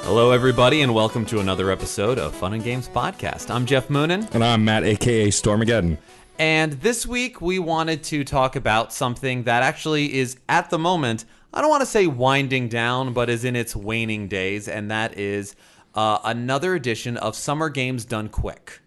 Hello, everybody, and welcome to another episode of Fun and Games Podcast. I'm Jeff Moonen. And I'm Matt, a.k.a. Stormageddon. And this week, we wanted to talk about something that actually is, at the moment, I don't want to say winding down, but is in its waning days, and that is another edition of Summer Games Done Quick.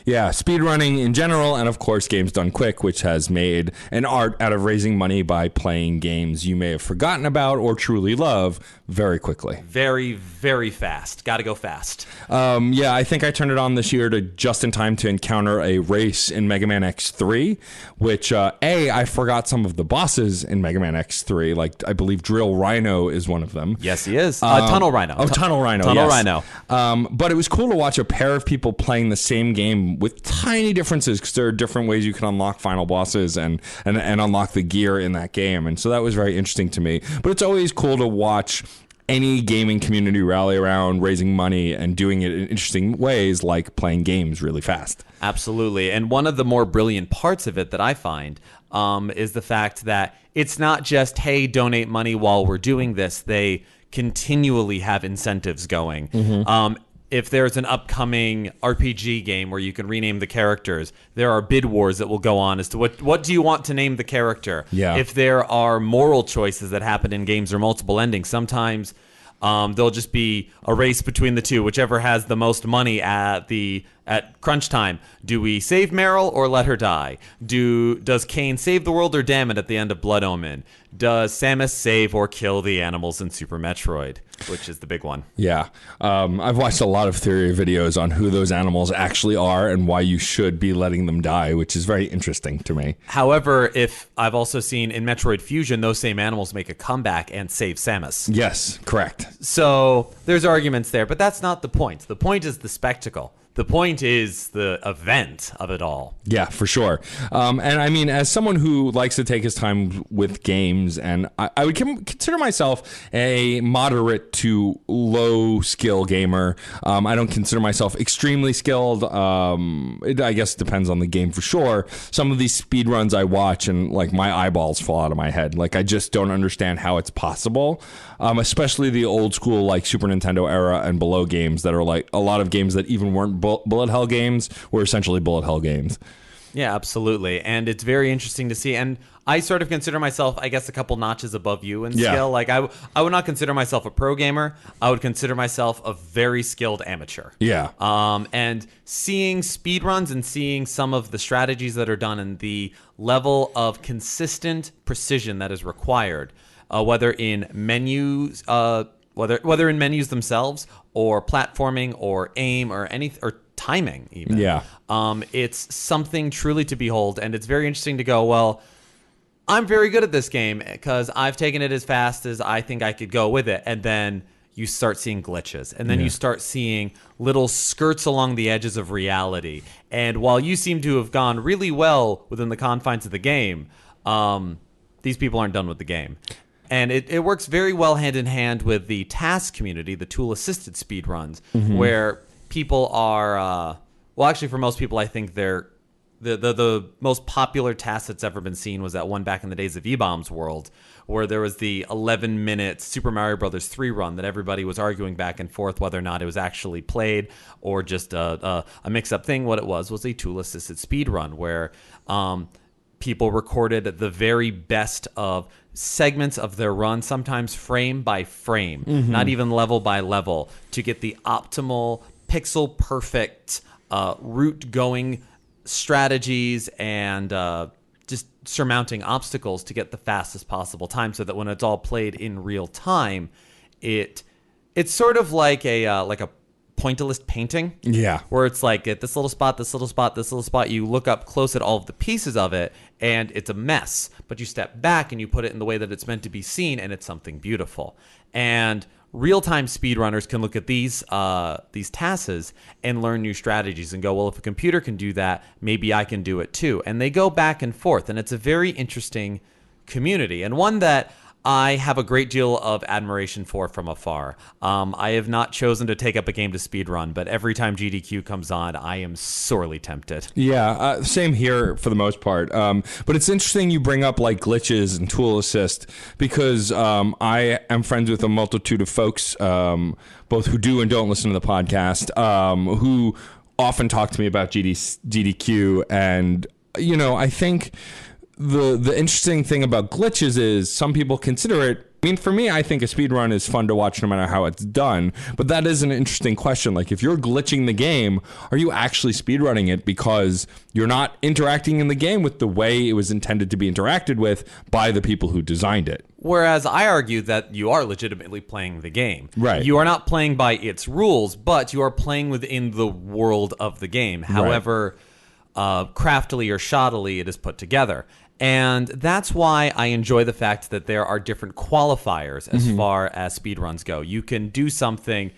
Yeah, speedrunning in general, and of course Games Done Quick, which has made an art out of raising money by playing games you may have forgotten about or truly love very quickly. Very, very fast. Got to go fast. Yeah, I think I turned it on this year to just in time to encounter a race in Mega Man X3, which, I forgot some of the bosses in Mega Man X3, like I believe Drill Rhino is one of them. Yes, he is. Tunnel Rhino. Tunnel Rhino, Tunnel yes. Rhino. But it was cool to watch a pair of people playing the same game with tiny differences, because there are different ways you can unlock final bosses and unlock the gear in that game. And so that was very interesting to me. But it's always cool to watch any gaming community rally around raising money and doing it in interesting ways, like playing games really fast. Absolutely. And one of the more brilliant parts of it that I find is the fact that it's not just, hey, donate money while we're doing this. They continually have incentives going. Mm-hmm. If there's an upcoming RPG game where you can rename the characters, there are bid wars that will go on as to what do you want to name the character. Yeah. If there are moral choices that happen in games or multiple endings, sometimes there'll just be a race between the two, whichever has the most money at crunch time. Do we save Meryl or let her die? Does Cain save the world or damn it at the end of Blood Omen? Does Samus save or kill the animals in Super Metroid, which is the big one? Yeah. I've watched a lot of theory videos on who those animals actually are and why you should be letting them die, which is very interesting to me. However, if I've also seen in Metroid Fusion, those same animals make a comeback and save Samus. Yes, correct. So there's arguments there, but that's not the point. The point is the spectacle. The point is the event of it all. Yeah, for sure. And I mean, as someone who likes to take his time with games, and I would consider myself a moderate to low skill gamer. I don't consider myself extremely skilled. I guess it depends on the game for sure. Some of these speed runs I watch and like my eyeballs fall out of my head. Like I just don't understand how it's possible. Especially the old school like Super Nintendo era and below games that are like a lot of games that even weren't bullet hell games were essentially bullet hell games. Yeah, absolutely. And it's very interesting to see. And I sort of consider myself, I guess, a couple notches above you in skill. Like I would not consider myself a pro gamer. I would consider myself a very skilled amateur. Yeah. And seeing speedruns and seeing some of the strategies that are done and the level of consistent precision that is required, whether in menus, whether in menus themselves or platforming or aim or timing even. Yeah. It's something truly to behold, and it's very interesting to go, well, I'm very good at this game because I've taken it as fast as I think I could go with it, and then you start seeing glitches, and then you start seeing little skirts along the edges of reality, and while you seem to have gone really well within the confines of the game, these people aren't done with the game. And it works very well hand in hand with the task community, the tool-assisted speedruns, where people are, well, actually, for most people, I think they're the most popular task that's ever been seen was that one back in the days of E-Bomb's world, where there was the 11-minute Super Mario Brothers 3 run that everybody was arguing back and forth whether or not it was actually played or just a mix-up thing. What it was a tool-assisted speedrun where people recorded the very best of segments of their run, sometimes frame by frame, not even level by level, to get the optimal pixel perfect route going strategies and just surmounting obstacles to get the fastest possible time, so that when it's all played in real time, it's sort of like a pointillist painting. Yeah. Where it's like at this little spot, this little spot, this little spot, you look up close at all of the pieces of it and it's a mess, but you step back and you put it in the way that it's meant to be seen and it's something beautiful. And real-time speedrunners can look at these tasks and learn new strategies and go, well, if a computer can do that, maybe I can do it too. And they go back and forth, and it's a very interesting community, and one that I have a great deal of admiration for from afar. I have not chosen to take up a game to speedrun, but every time GDQ comes on, I am sorely tempted. Yeah, same here for the most part. But it's interesting you bring up like glitches and tool assist because I am friends with a multitude of folks, both who do and don't listen to the podcast, who often talk to me about GDQ. And, I think the interesting thing about glitches is some people consider it. I mean, for me, I think a speedrun is fun to watch no matter how it's done. But that is an interesting question. Like, if you're glitching the game, are you actually speedrunning it because you're not interacting in the game with the way it was intended to be interacted with by the people who designed it? Whereas I argue that you are legitimately playing the game. Right. You are not playing by its rules, but you are playing within the world of the game. However, craftily or shoddily it is put together. And that's why I enjoy the fact that there are different qualifiers as far as speedruns go. You can do something,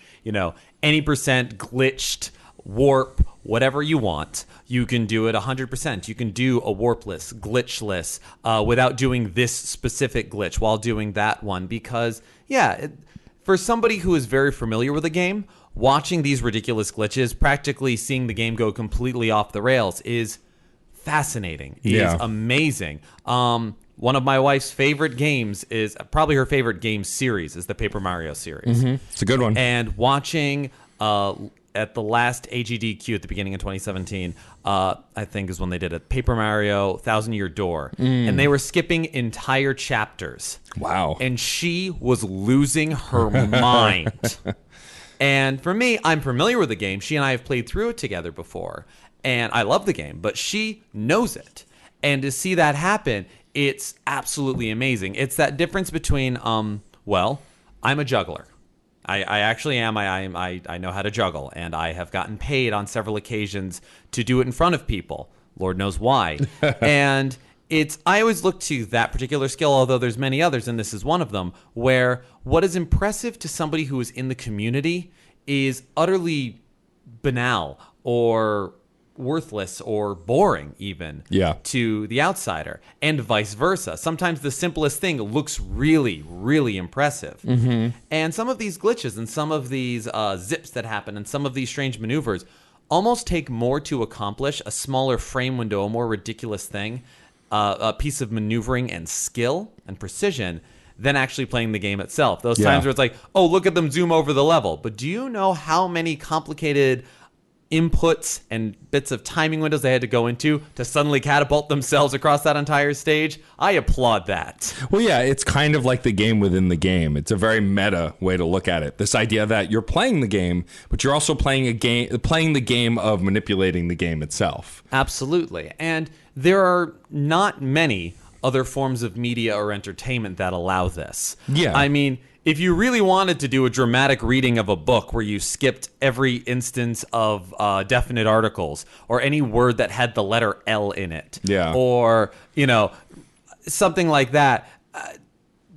any percent glitched, warp, whatever you want. You can do it 100%. You can do a warpless, glitchless, without doing this specific glitch while doing that one. Because, for somebody who is very familiar with the game, watching these ridiculous glitches, practically seeing the game go completely off the rails is fascinating. Is amazing. One of my wife's favorite games is probably her favorite game series is the Paper Mario series. It's a good one. And watching at the last AGDQ at the beginning of 2017, I think is when they did it, Paper Mario Thousand Year Door. And they were skipping entire chapters. Wow. And she was losing her mind. And for me, I'm familiar with the game. She and I have played through it together before. And I love the game, but she knows it. And to see that happen, it's absolutely amazing. It's that difference between, I'm a juggler. I actually am. I know how to juggle, and I have gotten paid on several occasions to do it in front of people. Lord knows why. And I always look to that particular skill, although there's many others, and this is one of them, where what is impressive to somebody who is in the community is utterly banal or worthless or boring even to the outsider, and vice versa. Sometimes the simplest thing looks really, really impressive. And some of these glitches and some of these zips that happen and some of these strange maneuvers almost take more to accomplish a smaller frame window, a more ridiculous thing, a piece of maneuvering and skill and precision than actually playing the game itself. Those times where it's like, oh, look at them zoom over the level. But do you know how many complicated inputs and bits of timing windows they had to go into to suddenly catapult themselves across that entire stage? I applaud that. Well, yeah, it's kind of like the game within the game. It's a very meta way to look at it. This idea that you're playing the game, but you're also playing the game of manipulating the game itself. Absolutely. And there are not many other forms of media or entertainment that allow this. Yeah. I mean, if you really wanted to do a dramatic reading of a book where you skipped every instance of definite articles or any word that had the letter L in it, or, something like that,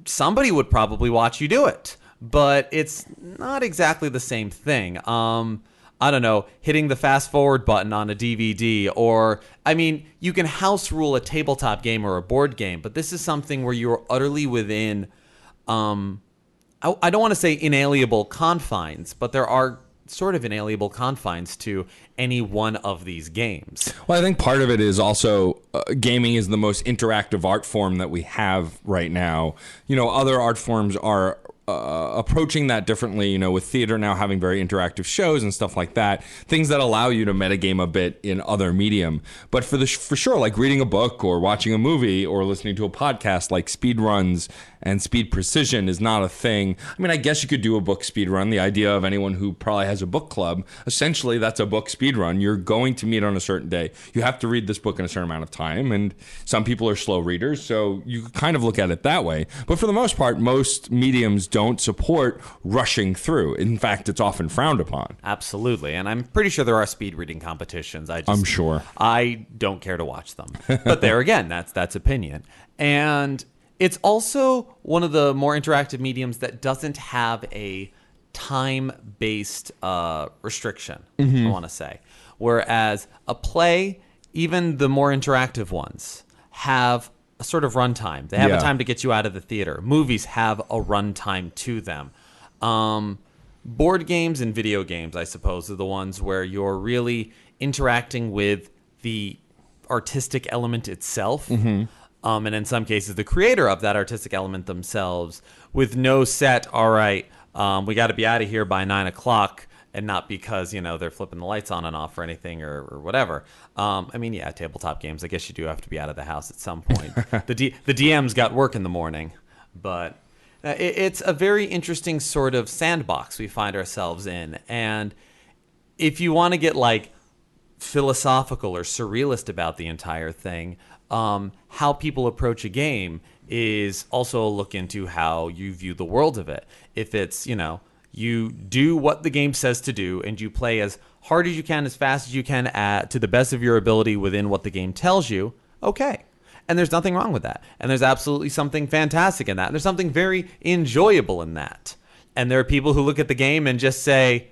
somebody would probably watch you do it. But it's not exactly the same thing. I don't know, hitting the fast forward button on a DVD, or, you can house rule a tabletop game or a board game, but this is something where you're utterly within, I don't want to say inalienable confines, but there are sort of inalienable confines to any one of these games. Well, I think part of it is also gaming is the most interactive art form that we have right now. Other art forms are approaching that differently, with theater now having very interactive shows and stuff like that, things that allow you to metagame a bit in other medium. But for sure, like reading a book or watching a movie or listening to a podcast, like speed runs and speed precision is not a thing. I guess you could do a book speed run. The idea of anyone who probably has a book club, essentially that's a book speed run. You're going to meet on a certain day. You have to read this book in a certain amount of time, and some people are slow readers, so you kind of look at it that way. But for the most part, most mediums don't support rushing through. In fact, it's often frowned upon. Absolutely. And I'm pretty sure there are speed reading competitions. I'm sure. I don't care to watch them. But there again, that's opinion. And it's also one of the more interactive mediums that doesn't have a time-based restriction, I want to say. Whereas a play, even the more interactive ones, have a sort of runtime. They have Yeah. a time to get you out of the theater. Movies have a runtime to them. Board games and video games, I suppose, are the ones where you're really interacting with the artistic element itself. And in some cases, the creator of that artistic element themselves, with no set, all right, we got to be out of here by 9 o'clock, and not because, they're flipping the lights on and off or anything or whatever. Tabletop games, I guess you do have to be out of the house at some point. The DM's got work in the morning, but it's a very interesting sort of sandbox we find ourselves in. And if you want to get philosophical or surrealist about the entire thing, how people approach a game is also a look into how you view the world of it. If it's, you do what the game says to do and you play as hard as you can, as fast as you can, to the best of your ability within what the game tells you, okay. And there's nothing wrong with that. And there's absolutely something fantastic in that. And there's something very enjoyable in that. And there are people who look at the game and just say,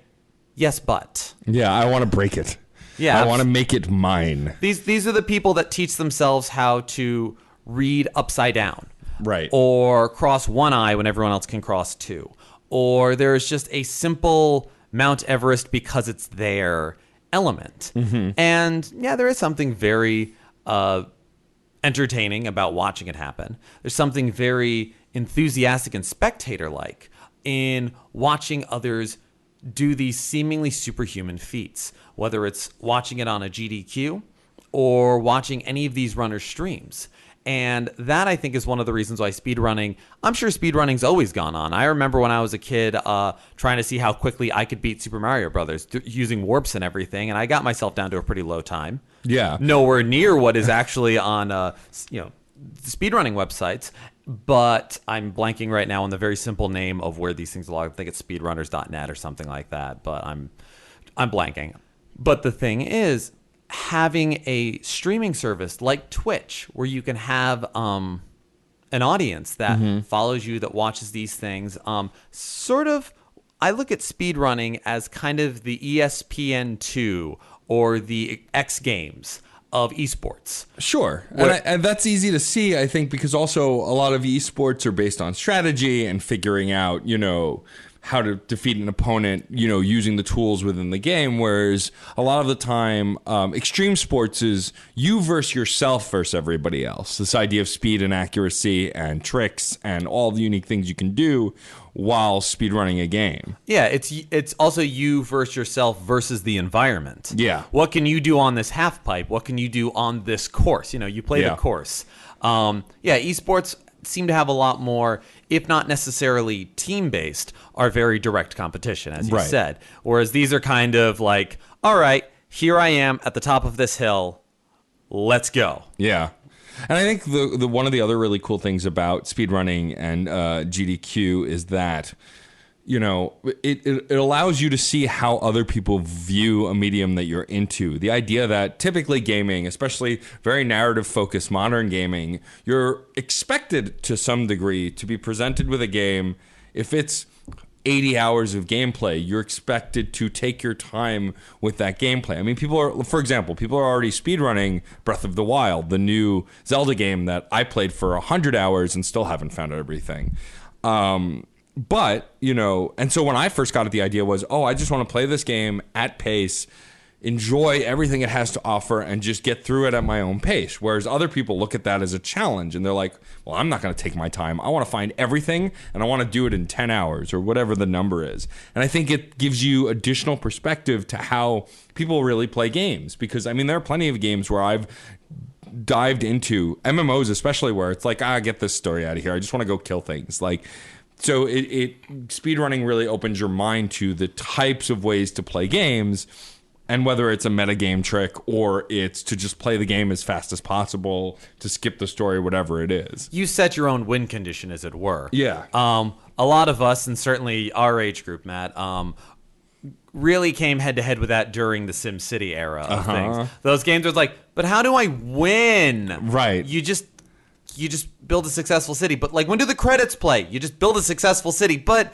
yes, but. Yeah, I want to break it. Yeah, I want to make it mine. These are the people that teach themselves how to read upside down. Right. Or cross one eye when everyone else can cross two. Or there's just a simple Mount Everest because it's there element. And yeah, there is something very entertaining about watching it happen. There's something very enthusiastic and spectator-like in watching others do these seemingly superhuman feats, whether it's watching it on a GDQ or watching any of these runners' streams. And that, I think, is one of the reasons why speedrunning, I'm sure speedrunning's always gone on. I remember when I was a kid trying to see how quickly I could beat Super Mario Brothers using warps and everything, and I got myself down to a pretty low time. Yeah. Nowhere near what is actually on speedrunning websites, but I'm blanking right now on the very simple name of where these things log. I think it's speedrunners.net or something like that, but I'm blanking. But the thing is, having a streaming service like Twitch where you can have an audience that follows you, that watches these things, I look at speedrunning as kind of the ESPN2 or the X Games of esports. Sure. And that's easy to see, I think, because also a lot of esports are based on strategy and figuring out, how to defeat an opponent, using the tools within the game. Whereas a lot of the time, extreme sports is you versus yourself versus everybody else. This idea of speed and accuracy and tricks and all the unique things you can do while speedrunning a game. Yeah, it's also you versus yourself versus the environment. Yeah. What can you do on this half pipe? What can you do on this course? You play the course. Esports seem to have a lot more, if not necessarily team-based, are very direct competition, as you said. Whereas these are kind of like, all right, here I am at the top of this hill. Let's go. Yeah. And I think the one of the other really cool things about speedrunning and GDQ is that, it allows you to see how other people view a medium that you're into. The idea that typically gaming, especially very narrative-focused modern gaming, you're expected to some degree to be presented with a game. If it's 80 hours of gameplay, you're expected to take your time with that gameplay. I mean, people are already speedrunning Breath of the Wild, the new Zelda game that I played for 100 hours and still haven't found out everything. But, and so when I first got it, the idea was, I just want to play this game at pace, enjoy everything it has to offer, and just get through it at my own pace. Whereas other people look at that as a challenge, and they're like, well, I'm not going to take my time. I want to find everything, and I want to do it in 10 hours, or whatever the number is. And I think it gives you additional perspective to how people really play games. Because, there are plenty of games where I've dived into, MMOs especially, where it's like, get this story out of here. I just want to go kill things. So speedrunning really opens your mind to the types of ways to play games, and whether it's a metagame trick or it's to just play the game as fast as possible, to skip the story, whatever it is. You set your own win condition, as it were. Yeah. A lot of us, and certainly our age group, Matt, really came head-to-head with that during the SimCity era of things. Those games was like, but how do I win? Right. You just build a successful city. But when do the credits play? You just build a successful city. But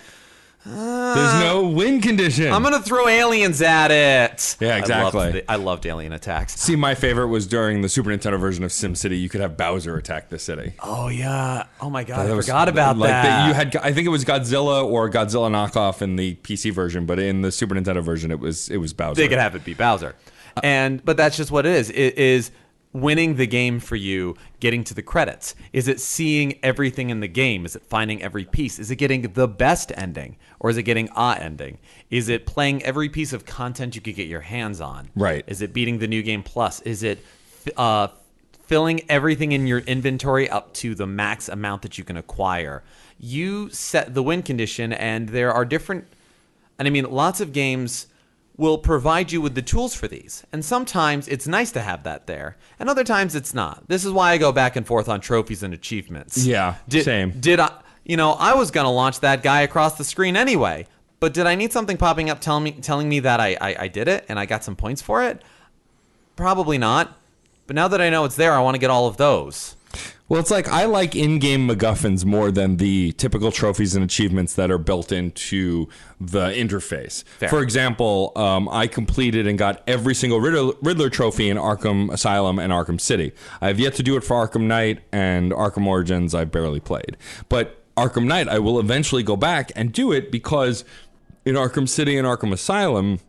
There's no win condition. I'm gonna throw aliens at it. Yeah, exactly. I loved alien attacks. See, my favorite was during the Super Nintendo version of SimCity. You could have Bowser attack the city. Oh yeah. Oh my god, I forgot about that. You had, I think it was Godzilla or Godzilla knockoff in the PC version, but in the Super Nintendo version, it was Bowser. They could have it be Bowser, but that's just what it is. It is winning the game for you, getting to the credits. Is it seeing everything in the game? Is it finding every piece? Is it getting the best ending, or is it getting a ending? Is it playing every piece of content you could get your hands on? Right. Is it beating the New Game Plus? Is it filling everything in your inventory up to the max amount that you can acquire? You set the win condition, and there are different... And I mean, lots of games will provide you with the tools for these. And sometimes it's nice to have that there, and other times it's not. This is why I go back and forth on trophies and achievements. Yeah, same. Did I... I was going to launch that guy across the screen anyway, but did I need something popping up telling me that I did it and I got some points for it? Probably not. But now that I know it's there, I want to get all of those. Well, it's like I like in-game MacGuffins more than the typical trophies and achievements that are built into the interface. Fair. For example, I completed and got every single Riddler trophy in Arkham Asylum and Arkham City. I have yet to do it for Arkham Knight, and Arkham Origins I barely played. But Arkham Knight, I will eventually go back and do it because in Arkham City and Arkham Asylum,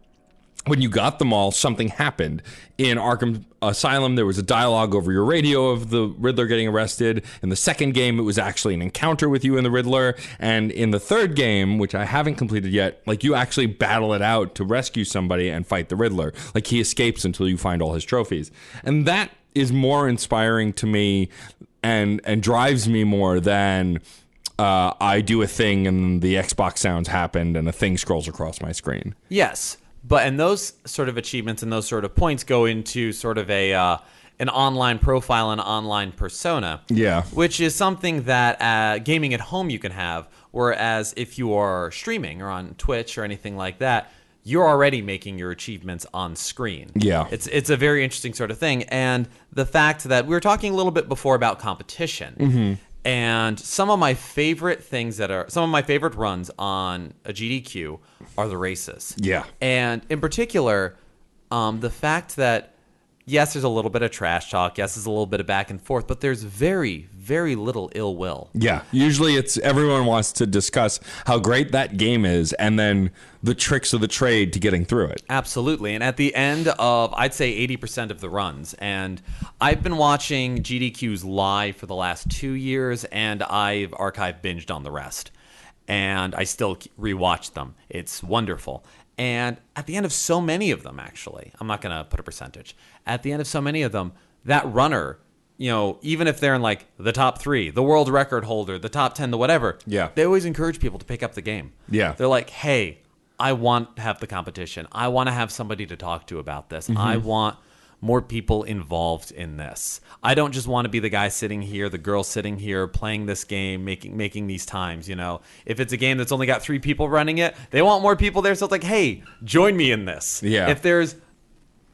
when you got them all, something happened. In Arkham Asylum, there was a dialogue over your radio of the Riddler getting arrested. In the second game, it was actually an encounter with you and the Riddler. And in the third game, which I haven't completed yet, like you actually battle it out to rescue somebody and fight the Riddler. Like he escapes until you find all his trophies. And that is more inspiring to me and drives me more than I do a thing and the Xbox sounds happened and a thing scrolls across my screen. Yes. And those sort of achievements and those sort of points go into sort of an online profile and online persona. Yeah. Which is something that gaming at home you can have, whereas if you are streaming or on Twitch or anything like that, you're already making your achievements on screen. Yeah. It's a very interesting sort of thing. And the fact that we were talking a little bit before about competition. Mm-hmm. And some of my favorite runs on a GDQ are the races. Yeah. And in particular, the fact that, yes, there's a little bit of trash talk. Yes, there's a little bit of back and forth, but there's very, very little ill will. Yeah. Usually it's everyone wants to discuss how great that game is and then the tricks of the trade to getting through it. Absolutely. And at the end of, I'd say 80% of the runs, and I've been watching GDQs live for the last 2 years, and I've archived binged on the rest. And I still rewatch them. It's wonderful. And at the end of so many of them, actually, I'm not going to put a percentage. At the end of so many of them, that runner, even if they're in like the top 3, the world record holder, the top 10, the whatever, yeah, they always encourage people to pick up the game. Yeah. They're like, hey, I want to have the competition. I want to have somebody to talk to about this. Mm-hmm. I want more people involved in this. I don't just want to be the guy sitting here, the girl sitting here, playing this game, making these times, If it's a game that's only got 3 people running it, they want more people there. So it's like, hey, join me in this. Yeah. If there's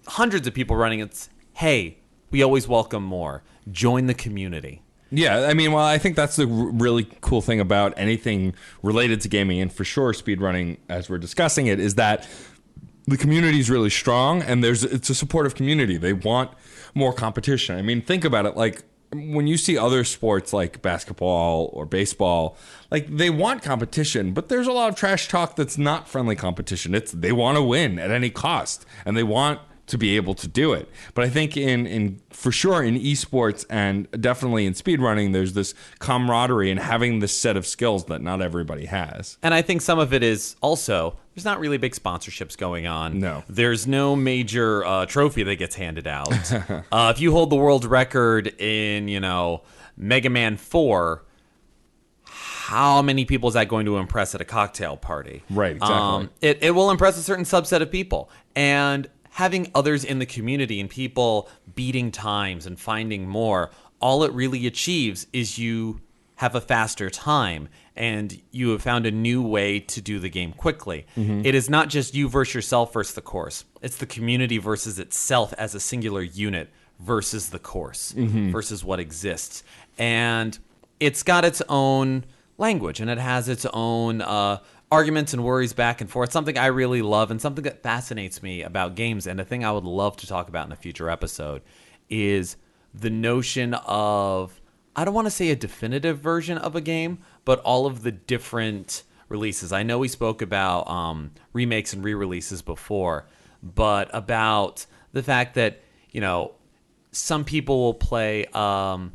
hundreds of people running it, it's, hey, we always welcome more. Join the community. Yeah, I mean, well, I think that's the really cool thing about anything related to gaming, and for sure speedrunning, as we're discussing it, is that the community is really strong, and it's a supportive community. They want more competition. I mean, think about it. Like, when you see other sports like basketball or baseball, like, they want competition, but there's a lot of trash talk that's not friendly competition. They want to win at any cost, and they want to be able to do it. But I think in for sure in esports and definitely in speedrunning, there's this camaraderie and having this set of skills that not everybody has. And I think some of it is also, there's not really big sponsorships going on. No. There's no major trophy that gets handed out. If you hold the world record in, Mega Man 4, how many people is that going to impress at a cocktail party? Right, exactly. It will impress a certain subset of people. And having others in the community and people beating times and finding more, all it really achieves is you have a faster time and you have found a new way to do the game quickly. Mm-hmm. It is not just you versus yourself versus the course. It's the community versus itself as a singular unit versus the course, mm-hmm. versus what exists. And it's got its own language and it has its own arguments and worries back and forth. Something I really love and something that fascinates me about games, and a thing I would love to talk about in a future episode, is the notion of, I don't want to say a definitive version of a game, but all of the different releases. I know we spoke about remakes and re-releases before, but about the fact that, some people will play a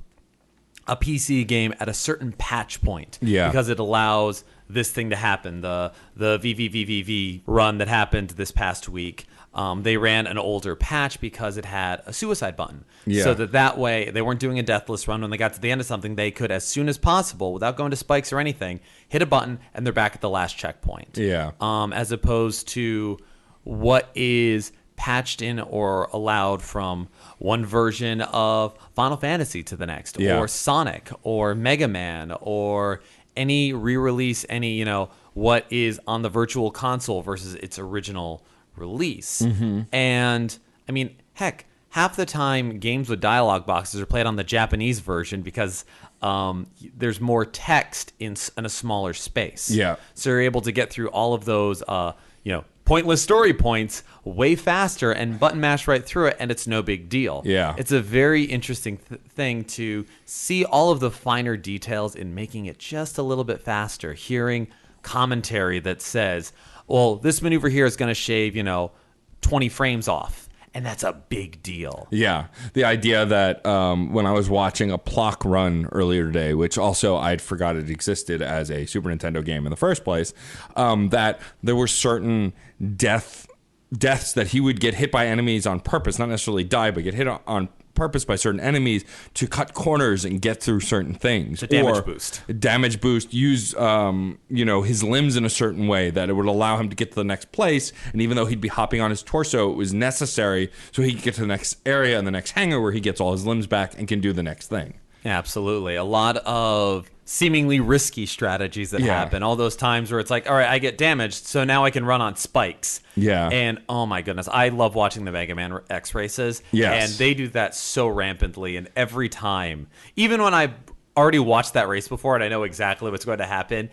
PC game at a certain patch point because it allows this thing to happen. The VVVVV run that happened this past week, they ran an older patch because it had a suicide button. So that way they weren't doing a deathless run. When they got to the end of something, they could, as soon as possible, without going to spikes or anything, hit a button and they're back at the last checkpoint. As opposed to what is patched in or allowed from one version of Final Fantasy to the next, or Sonic, or Mega Man, or any re-release, any, what is on the virtual console versus its original release. And, I mean, heck, half the time games with dialogue boxes are played on the Japanese version because there's more text in a smaller space. So you're able to get through all of those, pointless story points way faster and button mash right through it, and it's no big deal. It's a very interesting thing to see all of the finer details in making it just a little bit faster, hearing commentary that says, well, this maneuver here is going to shave, 20 frames off. And that's a big deal. The idea that when I was watching a Plock run earlier today, which also I'd forgot it existed as a Super Nintendo game in the first place, that there were certain deaths that he would get hit by enemies on purpose, not necessarily die, but get hit on purpose by certain enemies to cut corners and get through certain things. Damage boost. Use, his limbs in a certain way that it would allow him to get to the next place. And even though he'd be hopping on his torso, it was necessary so he could get to the next area and the next hangar where he gets all his limbs back and can do the next thing. Absolutely. A lot of seemingly risky strategies that happen. All those times where it's like, all right, I get damaged, so now I can run on spikes. And oh my goodness, I love watching the Mega Man X races. And they do that so rampantly, and every time, even when I already watched that race before and I know exactly what's going to happen,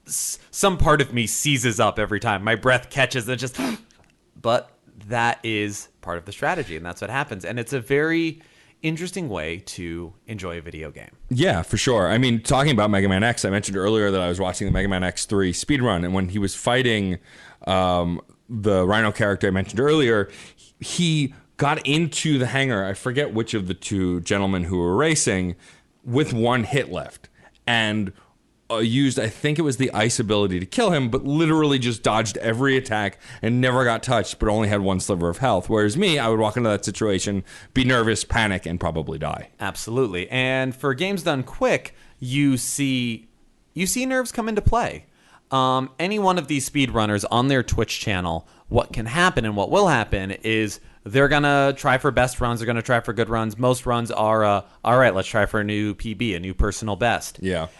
some part of me seizes up every time. My breath catches and just... But that is part of the strategy, and that's what happens. And it's a very interesting way to enjoy a video game. Yeah, for sure. I mean, talking about Mega Man X, I mentioned earlier that I was watching the Mega Man X3 speedrun, and when he was fighting the Rhino character I mentioned earlier, he got into the hangar, I forget which of the two gentlemen who were racing, with one hit left, and used, I think it was the ice ability to kill him, but literally just dodged every attack and never got touched, but only had one sliver of health. Whereas me, I would walk into that situation, be nervous, panic, and probably die. Absolutely. And for games done quick, you see nerves come into play. Any one of these speedrunners on their Twitch channel, what can happen and what will happen is they're going to try for best runs. They're going to try for good runs. Most runs are, all right, let's try for a new PB, a new personal best.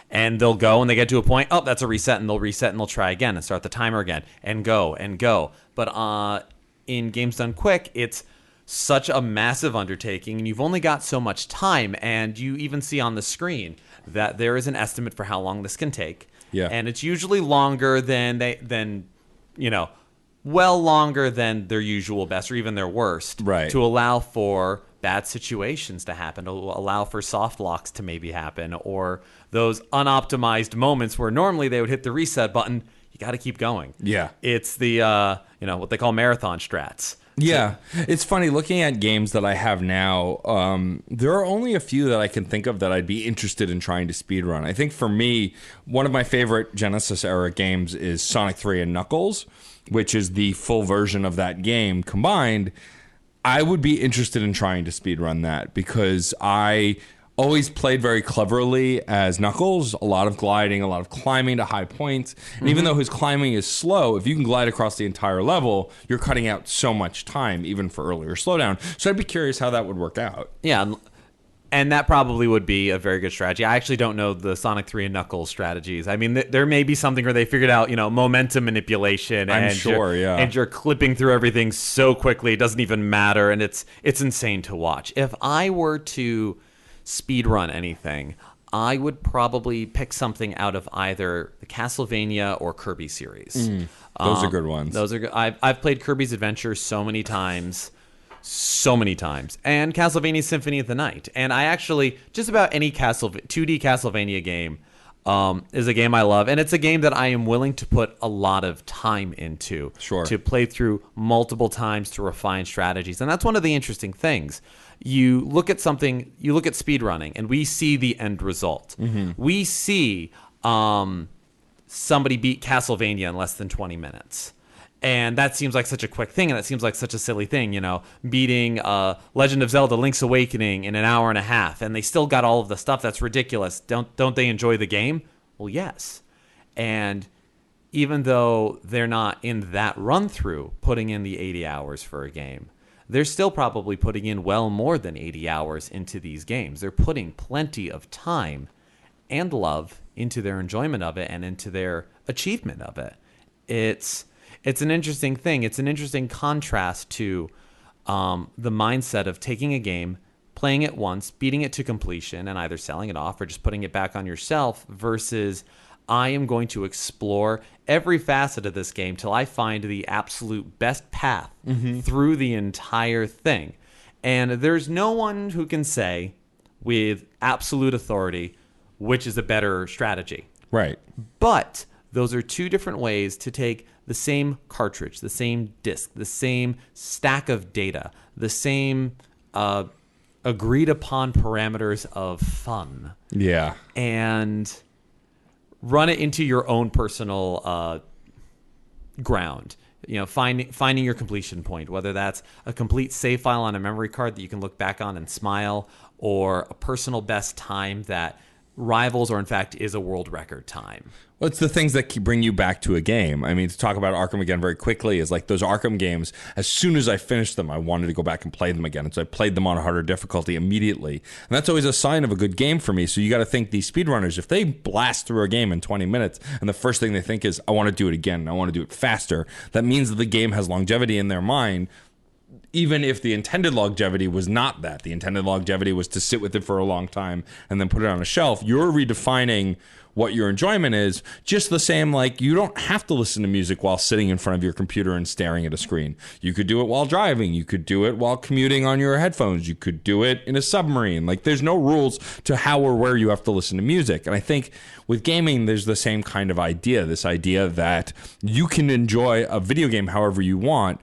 And they'll go and they get to a point, oh, that's a reset, and they'll reset and they'll try again and start the timer again and go and go. But in games done quick, it's such a massive undertaking, and you've only got so much time, and you even see on the screen that there is an estimate for how long this can take. And it's usually longer than well longer than their usual best or even their worst, to allow for bad situations to happen, to allow for soft locks to maybe happen, or those unoptimized moments where normally they would hit the reset button. You got to keep going. It's the what they call marathon strats. It's funny looking at games that I have now. There are only a few that I can think of that I'd be interested in trying to speedrun. I think for me, one of my favorite Genesis era games is Sonic 3 and Knuckles, which is the full version of that game combined. I would be interested in trying to speedrun that because I always played very cleverly as Knuckles, a lot of gliding, a lot of climbing to high points. And even though his climbing is slow, if you can glide across the entire level, you're cutting out so much time, even for earlier slowdown. So I'd be curious how that would work out. And that probably would be a very good strategy. I actually don't know the Sonic 3 and Knuckles strategies. I mean, there may be something where they figured out, momentum manipulation. I'm sure, And you're clipping through everything so quickly, it doesn't even matter, and it's insane to watch. If I were to speedrun anything, I would probably pick something out of either the Castlevania or Kirby series. Those are good ones. Those are good. I've played Kirby's Adventure so many times, and Castlevania Symphony of the Night. And I actually, just about any 2D Castlevania game is a game I love, and it's a game that I am willing to put a lot of time into. Sure. To play through multiple times to refine strategies. And that's one of the interesting things. You look at speedrunning, and we see the end result. We see somebody beat Castlevania in less than 20 minutes. And that seems like such a quick thing, and that seems like such a silly thing, beating Legend of Zelda Link's Awakening in an hour and a half, and they still got all of the stuff. That's ridiculous. Don't they enjoy the game? Well, yes. And even though they're not in that run-through putting in the 80 hours for a game, they're still probably putting in well more than 80 hours into these games. They're putting plenty of time and love into their enjoyment of it and into their achievement of it. It's an interesting thing. It's an interesting contrast to the mindset of taking a game, playing it once, beating it to completion, and either selling it off or just putting it back on your shelf versus I am going to explore every facet of this game till I find the absolute best path through the entire thing. And there's no one who can say with absolute authority which is a better strategy. Right. But those are two different ways to take the same cartridge, the same disk, the same stack of data, the same agreed upon parameters of fun. Yeah. And run it into your own personal ground. Finding your completion point, whether that's a complete save file on a memory card that you can look back on and smile, or a personal best time that rivals or in fact is a world record time. Well, it's the things that bring you back to a game. I mean, to talk about Arkham again very quickly is like those Arkham games, as soon as I finished them, I wanted to go back and play them again. And so I played them on a harder difficulty immediately. And that's always a sign of a good game for me. So you got to think these speedrunners, if they blast through a game in 20 minutes and the first thing they think is, I want to do it again, and I want to do it faster, that means that the game has longevity in their mind. Even if the intended longevity was not that, the intended longevity was to sit with it for a long time and then put it on a shelf, you're redefining what your enjoyment is. Just the same, like, you don't have to listen to music while sitting in front of your computer and staring at a screen. You could do it while driving. You could do it while commuting on your headphones. You could do it in a submarine. Like, there's no rules to how or where you have to listen to music. And I think with gaming, there's the same kind of idea, this idea that you can enjoy a video game however you want.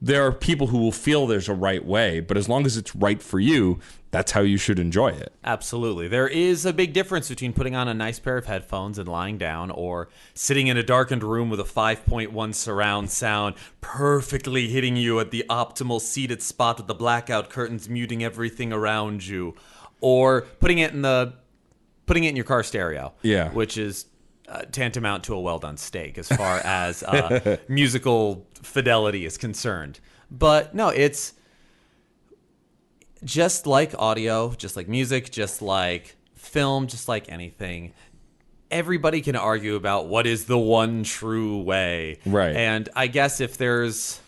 There are people who will feel there's a right way, but as long as it's right for you, that's how you should enjoy it. Absolutely. There is a big difference between putting on a nice pair of headphones and lying down, or sitting in a darkened room with a 5.1 surround sound perfectly hitting you at the optimal seated spot with the blackout curtains muting everything around you, or putting it in your car stereo. Yeah. Which is tantamount to a well-done steak as far as musical fidelity is concerned. But no, it's just like audio, just like music, just like film, just like anything. Everybody can argue about what is the one true way. Right. And I guess if there's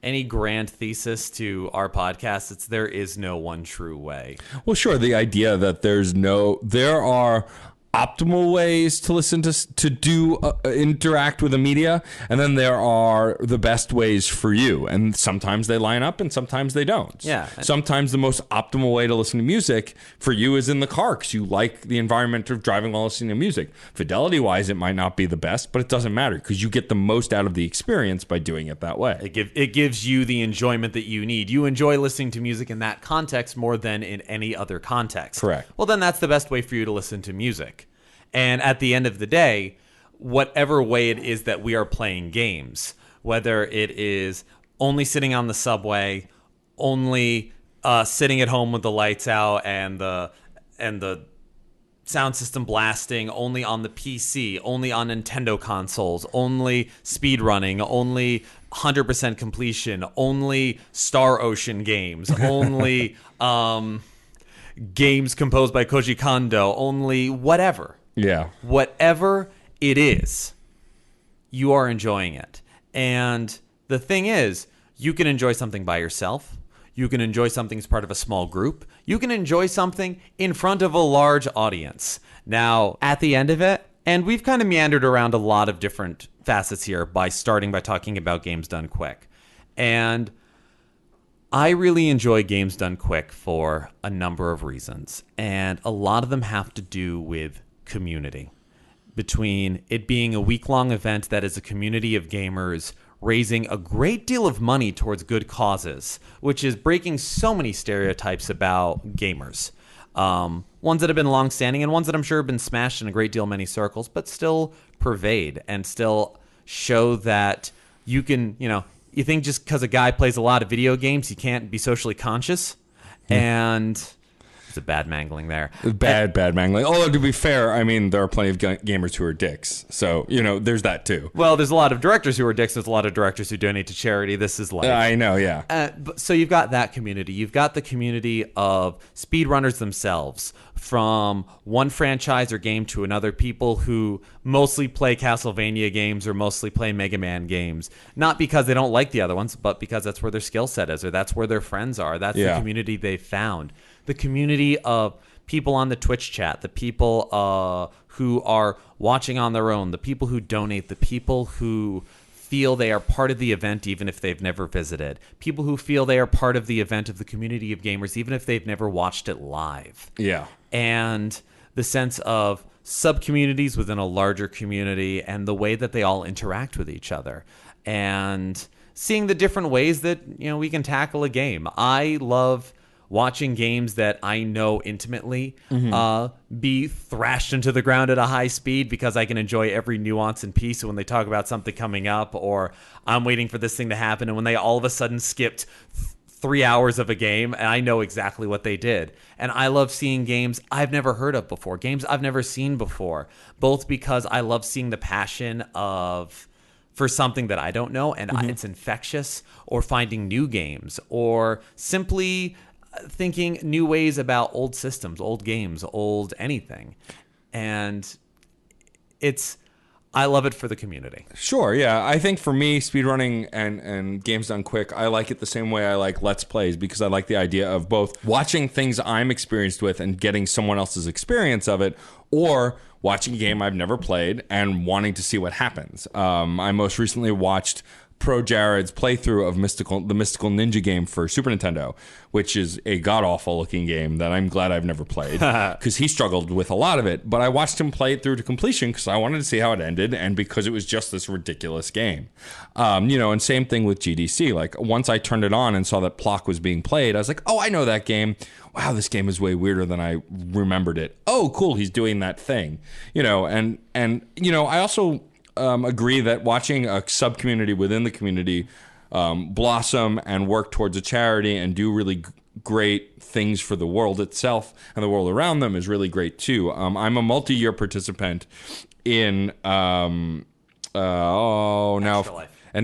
any grand thesis to our podcast, it's there is no one true way. Well, sure. The idea that there are optimal ways to listen to do interact with the media, and then there are the best ways for you, and sometimes they line up and sometimes they don't. Yeah. Sometimes the most optimal way to listen to music for you is in the car because you like the environment of driving while listening to music. Fidelity wise, it might not be the best, but it doesn't matter because you get the most out of the experience by doing it that way. It gives you the enjoyment that you need. You enjoy listening to music in that context more than in any other context. Correct. Well, then that's the best way for you to listen to music. And at the end of the day, whatever way it is that we are playing games, whether it is only sitting on the subway, only sitting at home with the lights out and the sound system blasting, only on the PC, only on Nintendo consoles, only speedrunning, only 100% completion, only Star Ocean games, only games composed by Koji Kondo, only whatever. Yeah. Whatever it is, you are enjoying it. And the thing is, you can enjoy something by yourself. You can enjoy something as part of a small group. You can enjoy something in front of a large audience. Now, at the end of it, and we've kind of meandered around a lot of different facets here by starting by talking about games done quick. And I really enjoy games done quick for a number of reasons. And a lot of them have to do with community. Between it being a week-long event that is a community of gamers raising a great deal of money towards good causes, which is breaking so many stereotypes about gamers. Ones that have been long-standing and ones that I'm sure have been smashed in a great deal many circles, but still pervade and still show that you can, you think just because a guy plays a lot of video games, he can't be socially conscious. And it's a bad mangling there. Bad mangling. Although, to be fair, I mean, there are plenty of gamers who are dicks. So, there's that too. Well, there's a lot of directors who are dicks. There's a lot of directors who donate to charity. This is life. I know, yeah. So you've got that community. You've got the community of speedrunners themselves, from one franchise or game to another, people who mostly play Castlevania games or mostly play Mega Man games. Not because they don't like the other ones, but because that's where their skill set is, or that's where their friends are. That's the community they found. The community of people on the Twitch chat, the people who are watching on their own, the people who donate, the people who feel they are part of the event even if they've never visited, people who feel they are part of the event of the community of gamers even if they've never watched it live. Yeah. And the sense of sub-communities within a larger community and the way that they all interact with each other. And seeing the different ways that, we can tackle a game. I love watching games that I know intimately be thrashed into the ground at a high speed because I can enjoy every nuance and piece. When they talk about something coming up, or I'm waiting for this thing to happen, and when they all of a sudden skipped 3 hours of a game, and I know exactly what they did. And I love seeing games I've never heard of before, games I've never seen before, both because I love seeing the passion for something that I don't know, and it's infectious, or finding new games, or simply thinking new ways about old systems, old games, old anything. And I love it for the community. Sure, yeah. I think for me, speedrunning and games done quick, I like it the same way I like Let's Plays, because I like the idea of both watching things I'm experienced with and getting someone else's experience of it, or watching a game I've never played and wanting to see what happens. I most recently watched Pro Jared's playthrough of the Mystical Ninja game for Super Nintendo, which is a god-awful looking game that I'm glad I've never played, because he struggled with a lot of it. But I watched him play it through to completion because I wanted to see how it ended, and because it was just this ridiculous game. And same thing with GDC. Like, once I turned it on and saw that Plock was being played, I was like, oh, I know that game. Wow, this game is way weirder than I remembered it. Oh, cool, he's doing that thing. I also agree that watching a sub-community within the community blossom and work towards a charity and do really great things for the world itself and the world around them is really great too. I'm a multi-year participant in An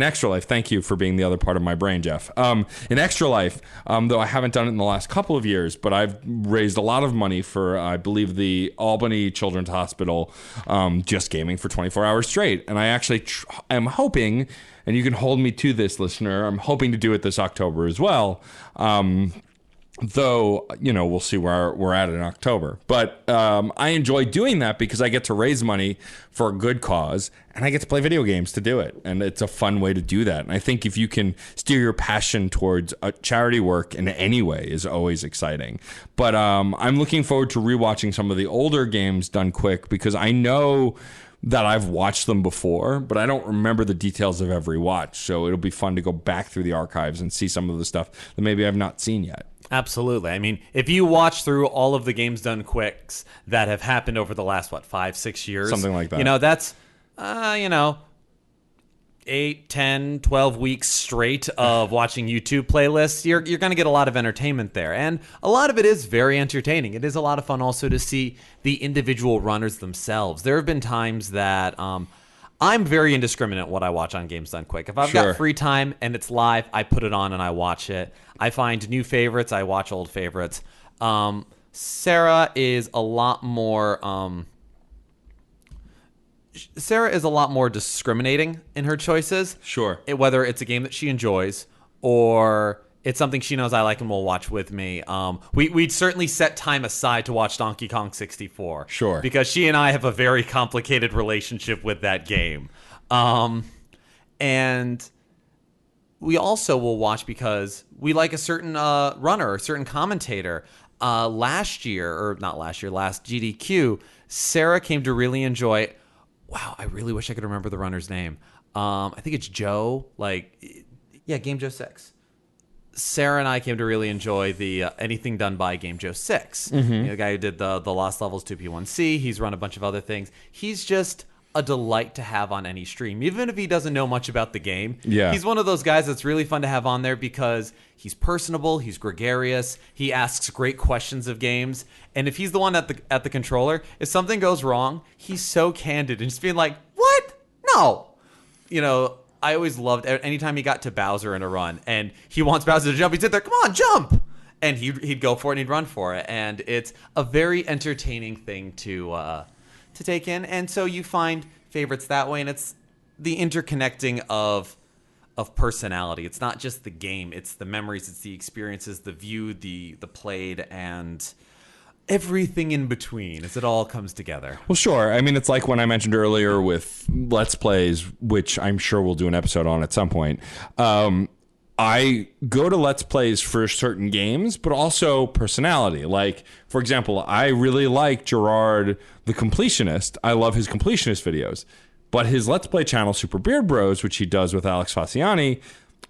Extra Life. Thank you for being the other part of my brain, Geoff. In Extra Life, though I haven't done it in the last couple of years, but I've raised a lot of money for, I believe, the Albany Children's Hospital, just gaming for 24 hours straight. And I actually am hoping, and you can hold me to this, listener, I'm hoping to do it this October as well. Though, we'll see where we're at in October. But I enjoy doing that because I get to raise money for a good cause, and I get to play video games to do it. And it's a fun way to do that. And I think if you can steer your passion towards charity work in any way is always exciting. But I'm looking forward to rewatching some of the older games done quick, because I know that I've watched them before, but I don't remember the details of every watch. So it'll be fun to go back through the archives and see some of the stuff that maybe I've not seen yet. Absolutely. I mean, if you watch through all of the games done quicks that have happened over the last, 5-6 years? Something like that. That's, 8, 10, 12 weeks straight of watching YouTube playlists. You're going to get a lot of entertainment there. And a lot of it is very entertaining. It is a lot of fun also to see the individual runners themselves. There have been times that I'm very indiscriminate what I watch on Games Done Quick. If I've got free time and it's live, I put it on and I watch it. I find new favorites. I watch old favorites. Sarah is a lot more discriminating in her choices. Sure. Whether it's a game that she enjoys or it's something she knows I like and will watch with me. We'd certainly set time aside to watch Donkey Kong 64. Sure. Because she and I have a very complicated relationship with that game. And we also will watch because we like a certain runner, a certain commentator. Last GDQ, Sarah came to really enjoy. Wow, I really wish I could remember the runner's name. I think it's Joe. Game Joe 6. Sarah and I came to really enjoy the anything done by Game Joe 6. Mm-hmm. The guy who did the Lost Levels 2P1C. He's run a bunch of other things. He's just a delight to have on any stream, even if he doesn't know much about the game. Yeah. He's one of those guys that's really fun to have on there because he's personable, he's gregarious, he asks great questions of games, and if he's the one at the controller, if something goes wrong, he's so candid and just being like, "What? No." I always loved anytime he got to Bowser in a run and he wants Bowser to jump, he'd sit there, "Come on, jump!" And he'd go for it and he'd run for it, and it's a very entertaining thing to take in. And so you find favorites that way, and it's the interconnecting of personality. It's not just the game, it's the memories, it's the experiences, the view, the played, and everything in between as it all comes together. Well, sure. I mean, it's like when I mentioned earlier with Let's Plays, which I'm sure we'll do an episode on at some point. I go to Let's Plays for certain games, but also personality. Like, for example, I really like Gerard the Completionist. I love his completionist videos. But his Let's Play channel, Super Beard Bros, which he does with Alex Faciani,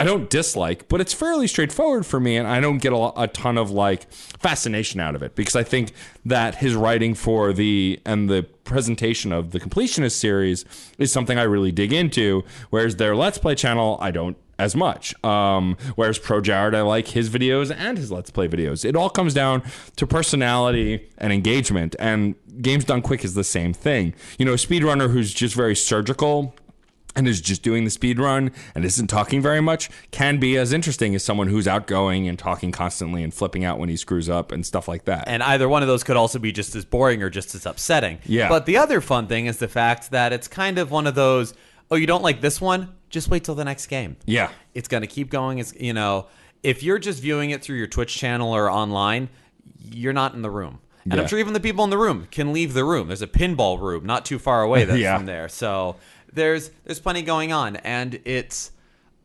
I don't dislike, but it's fairly straightforward for me, and I don't get a ton of fascination out of it, because I think that his writing for the presentation of the Completionist series is something I really dig into, whereas their Let's Play channel, I don't as much. Whereas Pro Jared, I like his videos and his Let's Play videos. It all comes down to personality and engagement, and Games Done Quick is the same thing. A speedrunner who's just very surgical and is just doing the speed run and isn't talking very much can be as interesting as someone who's outgoing and talking constantly and flipping out when he screws up and stuff like that. And either one of those could also be just as boring or just as upsetting. Yeah. But the other fun thing is the fact that it's kind of one of those, oh, you don't like this one? Just wait till the next game. Yeah. It's going to keep going. It's, if you're just viewing it through your Twitch channel or online, you're not in the room. And Yeah. I'm sure even the people in the room can leave the room. There's a pinball room not too far away that's Yeah. from there. So there's plenty going on, and it's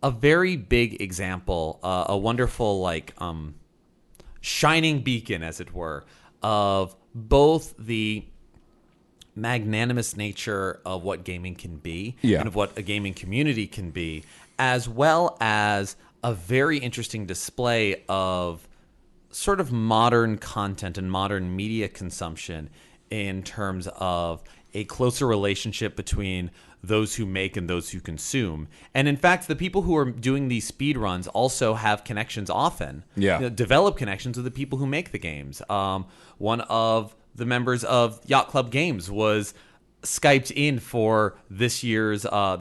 a very big example, a wonderful shining beacon, as it were, of both the magnanimous nature of what gaming can be and of what a gaming community can be, as well as a very interesting display of sort of modern content and modern media consumption in terms of a closer relationship between those who make and those who consume. And in fact, the people who are doing these speed runs also have connections often. Develop connections with the people who make the games. One of the members of Yacht Club Games was Skyped in for this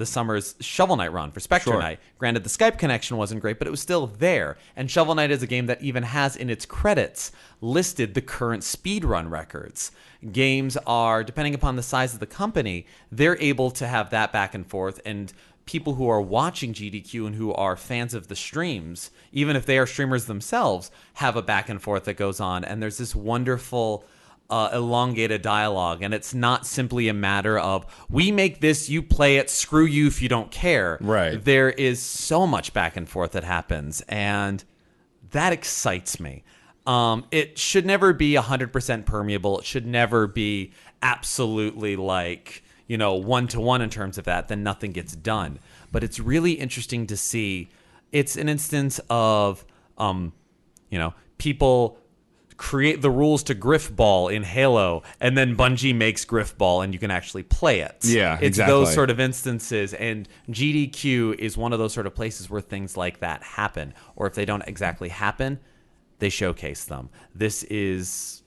summer's Shovel Knight run for Spectre Knight. Granted, the Skype connection wasn't great, but it was still there. And Shovel Knight is a game that even has in its credits listed the current speedrun records. Games are, depending upon the size of the company, they're able to have that back and forth, and people who are watching GDQ and who are fans of the streams, even if they are streamers themselves, have a back and forth that goes on. And there's this wonderful elongated dialogue, and it's not simply a matter of we make this, you play it, screw you if you don't care. Right. There is so much back and forth that happens, and that excites me. It should never be 100% permeable. It should never be absolutely one-to-one in terms of that. Then nothing gets done. But it's really interesting to see. It's an instance of people create the rules to Griff Ball in Halo, and then Bungie makes Griff Ball, and you can actually play it. Yeah, it's exactly. those sort of instances, and GDQ is one of those sort of places where things like that happen, or if they don't exactly happen, they showcase them. This is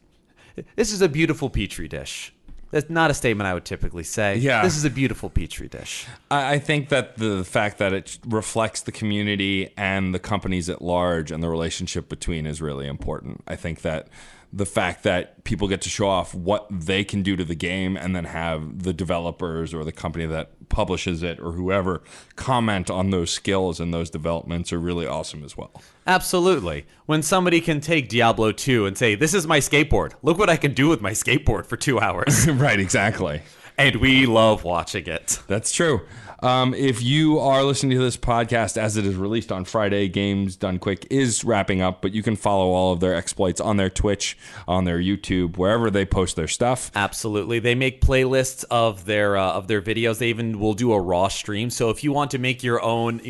a beautiful petri dish. That's not a statement I would typically say. Yeah. This is a beautiful petri dish. I think that the fact that it reflects the community and the companies at large and the relationship between is really important. I think that the fact that people get to show off what they can do to the game and then have the developers or the company that publishes it or whoever comment on those skills and those developments are really awesome as well. Absolutely. When somebody can take Diablo 2 and say, this is my skateboard. Look what I can do with my skateboard for 2 hours. Right, exactly. And we love watching it. That's true. If you are listening to this podcast as it is released on Friday, Games Done Quick is wrapping up, but you can follow all of their exploits on their Twitch, on their YouTube, wherever they post their stuff. Absolutely. They make playlists of their videos. They even will do a raw stream. So if you want to make your own,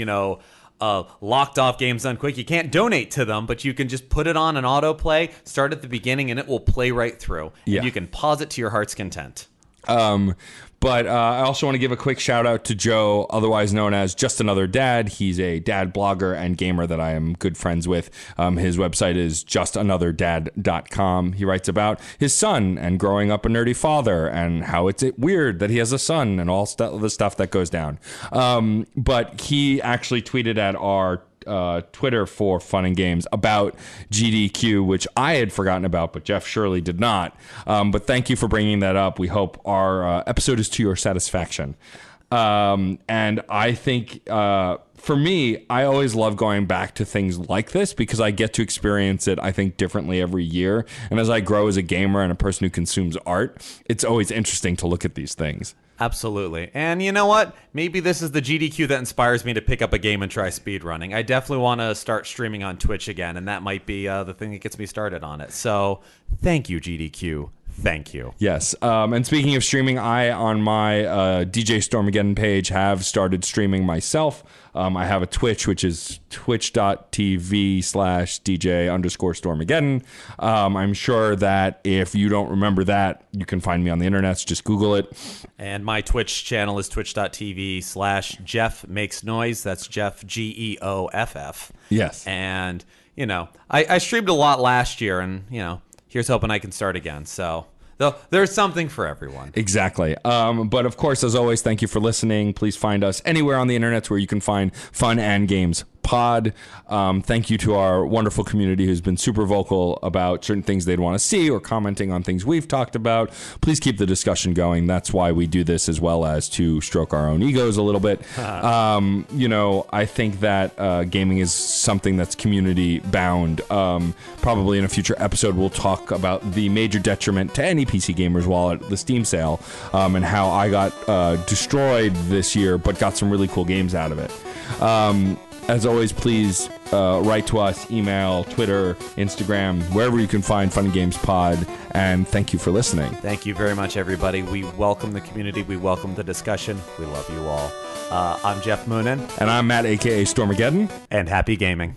locked off Games Done Quick, you can't donate to them, but you can just put it on an autoplay, start at the beginning, and it will play right through. Yeah. And you can pause it to your heart's content. But I also want to give a quick shout out to Joe, otherwise known as Just Another Dad. He's a dad blogger and gamer that I am good friends with. His website is justanother.dad.com. He writes about his son and growing up a nerdy father and how it's weird that he has a son and all the stuff that goes down. But he actually tweeted at our Twitter for Fun and Games about GDQ, which I had forgotten about, but Geoff surely did not. But thank you for bringing that up. We hope our episode is to your satisfaction. And I think for me, I always love going back to things like this because I get to experience it, I think, differently every year. And as I grow as a gamer and a person who consumes art, it's always interesting to look at these things. Absolutely. And you know what? Maybe this is the GDQ that inspires me to pick up a game and try speedrunning. I definitely want to start streaming on Twitch again, and that might be the thing that gets me started on it. So thank you, GDQ. Thank you. Yes. And speaking of streaming, I, on my DJ Stormageddon page, have started streaming myself. I have a Twitch, which is twitch.tv/DJ_Stormageddon. I'm sure that if you don't remember that, you can find me on the internet. Just Google it. And my Twitch channel is twitch.tv/GeoffMakesNoise. That's Geoff, Geoff. Yes. And, I streamed a lot last year, and, here's hoping I can start again. So there's something for everyone. Exactly. But of course, as always, thank you for listening. Please find us anywhere on the internet where you can find Fun and Games Pod. Thank you to our wonderful community who's been super vocal about certain things they'd want to see or commenting on things we've talked about. Please keep the discussion going. That's why we do this, as well as to stroke our own egos a little bit. I think that gaming is something that's community bound. Probably in a future episode, we'll talk about the major detriment to any PC gamer's wallet, the Steam sale, and how I got destroyed this year, but got some really cool games out of it. As always, please write to us, email, Twitter, Instagram, wherever you can find Fun and Games Pod. And thank you for listening. Thank you very much, everybody. We welcome the community. We welcome the discussion. We love you all. I'm Jeff Moonen. And I'm Matt, a.k.a. Stormageddon. And happy gaming.